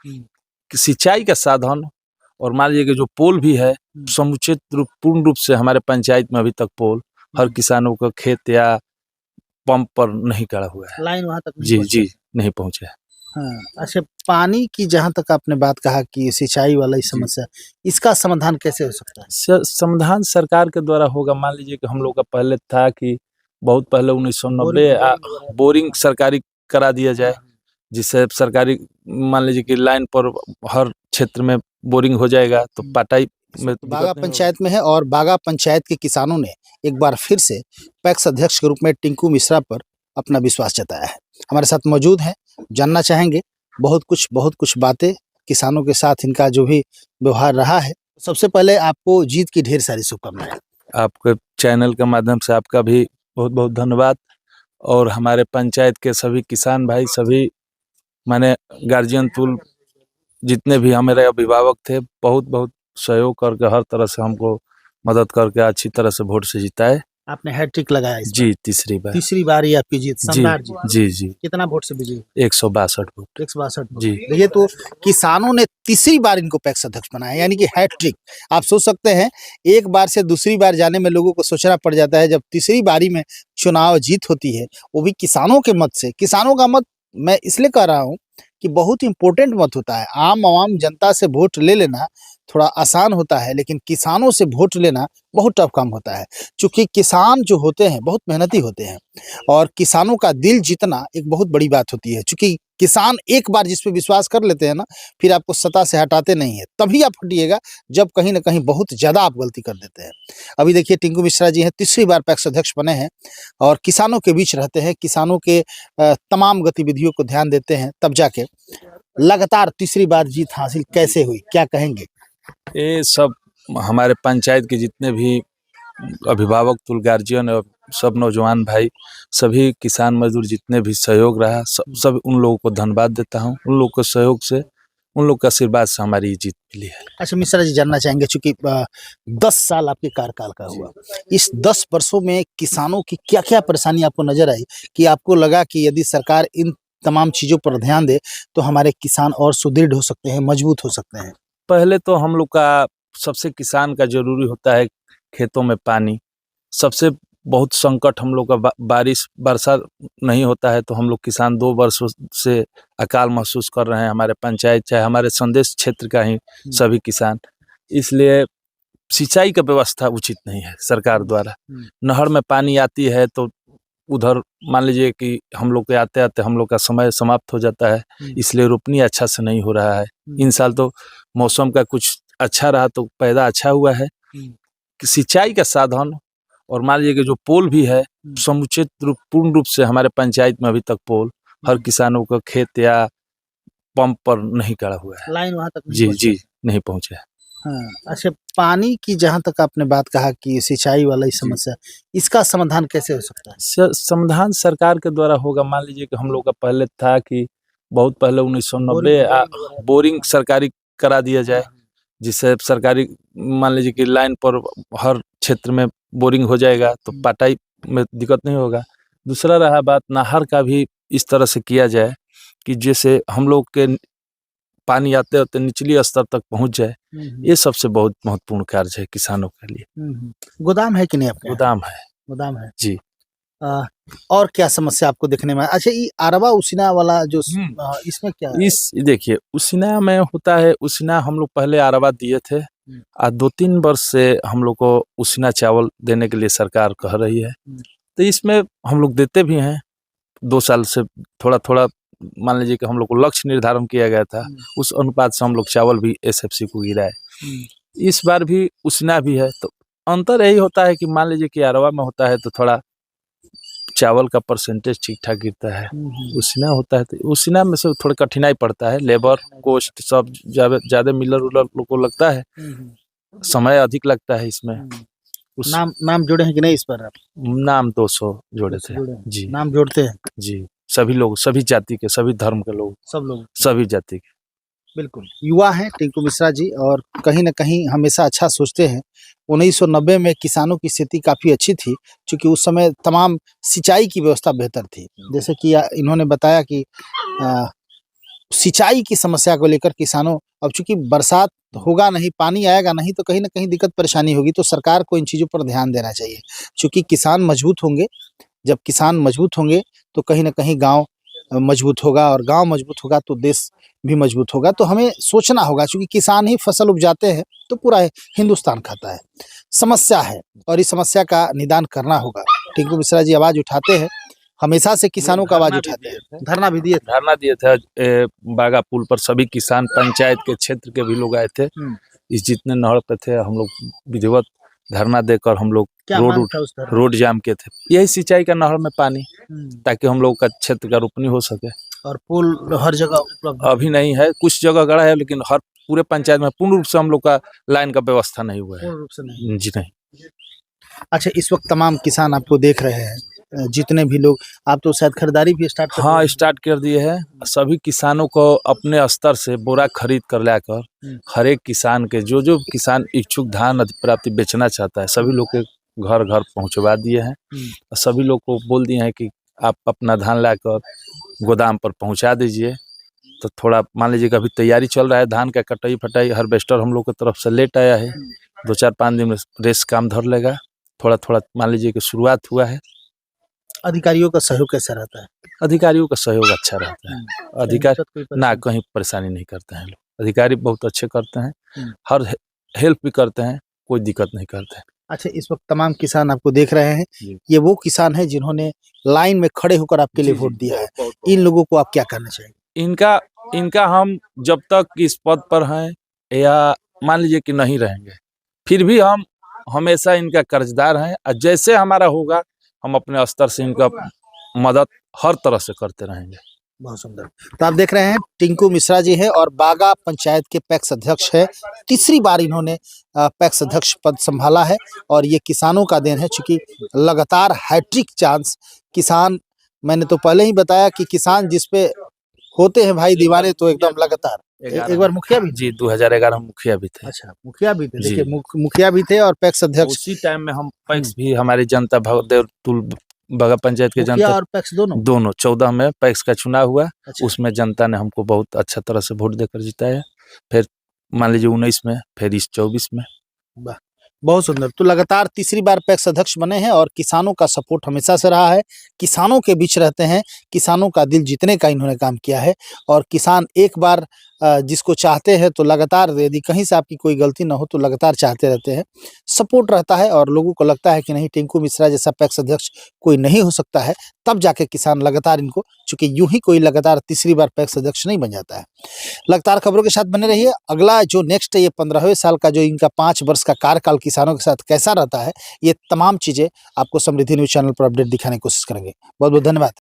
कि सिंचाई का साधन और मान लीजिए कि जो पोल भी है समुचित पूर्ण रूप से हमारे पंचायत में अभी तक पोल हर किसानों का खेत या पंप पर नहीं गड़ा हुआ है। लाइन वहां तक जी जी नहीं पहुंचे। हाँ। अच्छा, पानी की जहाँ तक आपने बात कहा कि सिंचाई वाला ही समस्या, इसका समाधान कैसे हो सकता है? समाधान सरकार के द्वारा होगा। मान लीजिए कि हम लोग का पहले था कि बहुत पहले 1990 बोरिंग सरकारी करा दिया जाए, जिससे सरकारी मान लीजिए कि लाइन पर हर क्षेत्र में बोरिंग हो जाएगा तो पटाई में बागा पंचायत में है और बागा पंचायत के किसानों ने एक बार फिर से पैक्स अध्यक्ष के रूप में टिंकू मिश्रा पर अपना विश्वास जताया है। हमारे साथ मौजूद हैं, जानना चाहेंगे बहुत कुछ बातें किसानों के साथ इनका जो भी व्यवहार रहा है। सबसे पहले आपको जीत की ढेर सारी शुभकामनाएं। आपके चैनल के माध्यम से आपका भी बहुत बहुत धन्यवाद और हमारे पंचायत के सभी किसान भाई, सभी माने गार्जियन तुल जितने भी हमारे अभिभावक थे, बहुत बहुत सहयोग करके हर तरह से हमको मदद करके अच्छी तरह से वोट से जिताए। आपने हैट्रिक लगाया इस जी तीसरी बार ये आपकी जीत, शानदार जी जीत। जी जी कितना वोट से विजयी? 162 वोट। 162 जी। देखिए, तो किसानों ने तीसरी बार इनको पैक्स अध्यक्ष बनाया, यानी कि हैट्रिक। आप सोच सकते हैं, एक बार से दूसरी बार जाने में लोगों को सोचना पड़ जाता है, जब तीसरी बारी में चुनाव जीत होती है वो भी किसानों के मत से। किसानों का मत मैं इसलिए कह रहा हूँ कि बहुत इंपॉर्टेंट मत होता है। आम जनता से वोट ले लेना थोड़ा आसान होता है, लेकिन किसानों से वोट लेना बहुत टफ काम होता है, क्योंकि किसान जो होते हैं बहुत मेहनती होते हैं और किसानों का दिल जीतना एक बहुत बड़ी बात होती है। क्योंकि किसान एक बार जिस पे विश्वास कर लेते हैं ना, फिर आपको सत्ता से हटाते नहीं है। तभी आप हटिएगा जब कहीं ना कहीं बहुत ज़्यादा आप गलती कर देते हैं। अभी देखिए, टिंकू मिश्रा जी हैं, तीसरी बार पैक्स अध्यक्ष बने हैं और किसानों के बीच रहते हैं, किसानों के तमाम गतिविधियों को ध्यान देते हैं, तब जाके लगातार तीसरी बार जीत हासिल कैसे हुई, क्या कहेंगे? ये सब हमारे पंचायत के जितने भी अभिभावक तुल गार्जियन और सब नौजवान भाई, सभी किसान मजदूर जितने भी सहयोग रहा, सब उन लोगों को धन्यवाद देता हूँ। उन लोगों के सहयोग से, उन लोग के आशीर्वाद से हमारी जीत मिली है। अच्छा मिश्रा जी, जानना चाहेंगे, चूंकि 10 साल आपके कार्यकाल का हुआ, इस 10 वर्षों में किसानों की क्या क्या परेशानी आपको नजर आई कि आपको लगा कि यदि सरकार इन तमाम चीज़ों पर ध्यान दे तो हमारे किसान और सुदृढ़ हो सकते हैं, मजबूत हो सकते हैं? पहले तो हम लोग का सबसे किसान का जरूरी होता है खेतों में पानी। सबसे बहुत संकट हम लोग का बारिश वर्षा नहीं होता है, तो हम लोग किसान 2 वर्षों से अकाल महसूस कर रहे हैं, हमारे पंचायत चाहे हमारे संदेश क्षेत्र का ही सभी किसान। इसलिए सिंचाई का व्यवस्था उचित नहीं है सरकार द्वारा। नहर में पानी आती है तो उधर मान लीजिए कि हम लोग के आते आते हम लोग का समय समाप्त हो जाता है, इसलिए रोपनी अच्छा से नहीं हो रहा है। इन साल तो मौसम का कुछ अच्छा रहा तो पैदा अच्छा हुआ है। कि सिंचाई का साधन और मान लीजिए कि जो पोल भी है समुचित पूर्ण रूप से हमारे पंचायत में अभी तक पोल हर किसानों का खेत या पंप पर नहीं गड़ा हुआ है। लाइन वहां तक जी नहीं पहुंचे। हाँ। अच्छा, पानी की जहाँ तक आपने बात कहा कि सिंचाई वाला ही समस्या, इसका समाधान कैसे हो सकता है? समाधान सरकार के द्वारा होगा। मान लीजिए कि हम लोग का पहले था कि बहुत पहले 1990 बोरिंग सरकारी करा दिया जाए, जिससे सरकारी मान लीजिए कि लाइन पर हर क्षेत्र में बोरिंग हो जाएगा तो पटाई में दिक्कत नहीं होगा। दूसरा रहा बात, नहर का भी इस तरह से किया जाए कि जैसे हम लोग के पानी आते आते निचली स्तर तक पहुंच जाए। ये सबसे बहुत महत्वपूर्ण कार्य है किसानों के लिए। गोदाम है कि नहीं आपके? गोदाम है जी। और क्या समस्या आपको देखने में? अच्छा, ये अरवा उसिना वाला जो इसमें क्या है? देखिए, उसिना में होता है, उसिना हम लोग पहले अरवा दिए थे। आज 2-3 वर्ष से हम लोग को उसिना चावल देने के लिए सरकार कह रही है, तो इसमें हम लोग देते भी हैं। 2 साल से थोड़ा थोड़ा मान लीजिए कि हम लोग को लक्ष्य निर्धारण किया गया था, उस अनुपात से हम लोग चावल भी एसएफसी को गिराए। इस बार भी उसिना भी है, तो अंतर यही होता है कि मान लीजिए कि अरवा में होता है तो थोड़ा चावल का परसेंटेज ठीक ठाक गिरता है। उसिना होता है तो उसिना में से थोड़ी कठिनाई पड़ता है, लेबर कॉस्ट सब ज्यादा मिलर उलर लोग को लगता है, समय अधिक लगता है इसमें। नाम जोड़े हैं कि नहीं इस पर आप? नाम 200 जोड़े थे जी। नाम जोड़ते हैं जी, सभी लोग, सभी जाति के, सभी धर्म के लोग, सब लोग, सभी जाति के। बिल्कुल युवा हैं टिंकू मिश्रा जी, और कहीं ना कहीं हमेशा अच्छा सोचते हैं। 1990 में किसानों की स्थिति काफ़ी अच्छी थी, क्योंकि उस समय तमाम सिंचाई की व्यवस्था बेहतर थी। जैसे कि इन्होंने बताया कि सिंचाई की समस्या को लेकर किसानों, अब चूंकि बरसात होगा नहीं, पानी आएगा नहीं, तो कहीं ना कहीं दिक्कत परेशानी होगी। तो सरकार को इन चीज़ों पर ध्यान देना चाहिए, चूंकि किसान मजबूत होंगे। जब किसान मजबूत होंगे तो कहीं ना कहीं गांव मजबूत होगा, और गांव मजबूत होगा तो देश भी मजबूत होगा। तो हमें सोचना होगा, क्योंकि किसान ही फसल उपजाते हैं तो पूरा हिंदुस्तान खाता है। समस्या है और इस समस्या का निदान करना होगा। टिंकू मिश्रा जी आवाज उठाते हैं, हमेशा से किसानों का आवाज उठाते हैं। धरना भी दिए थे। धरना दिए थे बागा पुल पर। सभी किसान पंचायत के क्षेत्र के भी लोग आए थे। इस जितने नहर पे थे हम लोग विधिवत धरना देकर हम लोग रोड जाम किए थे। यही सिंचाई का नहर में पानी, ताकि हम लोग का क्षेत्र का रोपनी हो सके। और पुल हर जगह उपलब्ध अभी नहीं है, कुछ जगह गड़ा है, लेकिन हर पूरे पंचायत में पूर्ण रूप से हम लोग का लाइन का व्यवस्था नहीं हुआ है। पूर्ण रूप से नहीं। जी नहीं। अच्छा, इस वक्त तमाम किसान आपको देख रहे हैं, जितने भी लोग, आप तो शायद खरीदारी भी स्टार्ट कर हाँ, स्टार्ट कर दिए हैं। सभी किसानों को अपने स्तर से बोरा खरीद कर लाकर हर एक किसान के, जो जो किसान इच्छुक धान अधिप्राप्ति बेचना चाहता है, सभी लोग के घर घर पहुंचवा दिए हैं। सभी लोग को बोल दिए हैं कि आप अपना धान लाकर गोदाम पर पहुंचा दीजिए। तो थोड़ा मान लीजिए कि अभी तैयारी चल रहा है, धान का कटाई फटाई हार्वेस्टर हम लोग की तरफ से लेट आया है। 2-4-5 दिन में रेस काम धर लेगा। थोड़ा थोड़ा मान लीजिए कि शुरुआत हुआ है। अधिकारियों का सहयोग कैसा रहता है? अधिकारियों का सहयोग अच्छा रहता है। अधिकारी ना कहीं परेशानी नहीं करते हैं लोग। अधिकारी बहुत अच्छे करते हैं, हर हेल्प भी करते हैं, कोई दिक्कत नहीं करते हैं। अच्छा, इस वक्त तमाम किसान आपको देख रहे हैं, ये वो किसान हैं जिन्होंने लाइन में खड़े होकर आपके लिए वोट दिया है। इन लोगों को आप क्या कहना चाहेंगे? इनका हम जब तक इस पद पर हैं, या मान लीजिए कि नहीं रहेंगे, फिर भी हम हमेशा इनका कर्जदार हैं। और जैसे हमारा होगा, हम अपने स्तर से इनका मदद हर तरह से करते रहेंगे। बहुत सुंदर। तो आप देख रहे हैं, टिंकू मिश्रा जी है और बागा पंचायत के पैक्स अध्यक्ष है। तीसरी बार इन्होंने पैक्स अध्यक्ष पद संभाला है, और ये किसानों का देन है, चूंकि लगातार हैट्रिक चांस किसान, मैंने तो पहले ही बताया कि किसान जिस पे होते हैं भाई दीवाने, तो एकदम लगातार। एक बार मुखिया भी जी, 2011 में मुखिया भी थे। अच्छा, मुखिया भी थे। देखिए, मुखिया भी थे और पैक्स अध्यक्ष। उसी टाइम में हम पैक्स भी, हमारी जनता भगदेव तुल बागा पंचायत के जनता और पैक्स दोनों 14 में पैक्स का चुनाव हुआ। अच्छा। उसमें जनता ने हमको बहुत अच्छा तरह से वोट देकर जिताया। फिर मान लीजिए 19 में, फिर इस 24 में। वाह, बहुत सुंदर। तो लगातार तीसरी बार पैक्स अध्यक्ष बने हैं, और किसानों का सपोर्ट हमेशा से रहा है। किसानों के बीच रहते हैं, किसानों का दिल जीतने का इन्होंने काम किया है। और किसान एक बार जिसको चाहते हैं तो लगातार, यदि कहीं से आपकी कोई गलती ना हो तो लगातार चाहते रहते हैं, सपोर्ट रहता है। और लोगों को लगता है कि नहीं, टिंकू मिश्रा जैसा पैक्स अध्यक्ष कोई नहीं हो सकता है, तब जाके किसान लगातार इनको, चूंकि यूं ही कोई लगातार तीसरी बार पैक्स अध्यक्ष नहीं बन जाता है। लगातार खबरों के साथ बने रहिए। अगला जो नेक्स्ट है, ये 15वें साल का जो इनका 5 वर्ष का कार्यकाल किसानों के साथ कैसा रहता है, ये तमाम चीज़ें आपको समृद्धि न्यूज़ चैनल पर अपडेट दिखाने की कोशिश करेंगे। बहुत बहुत धन्यवाद।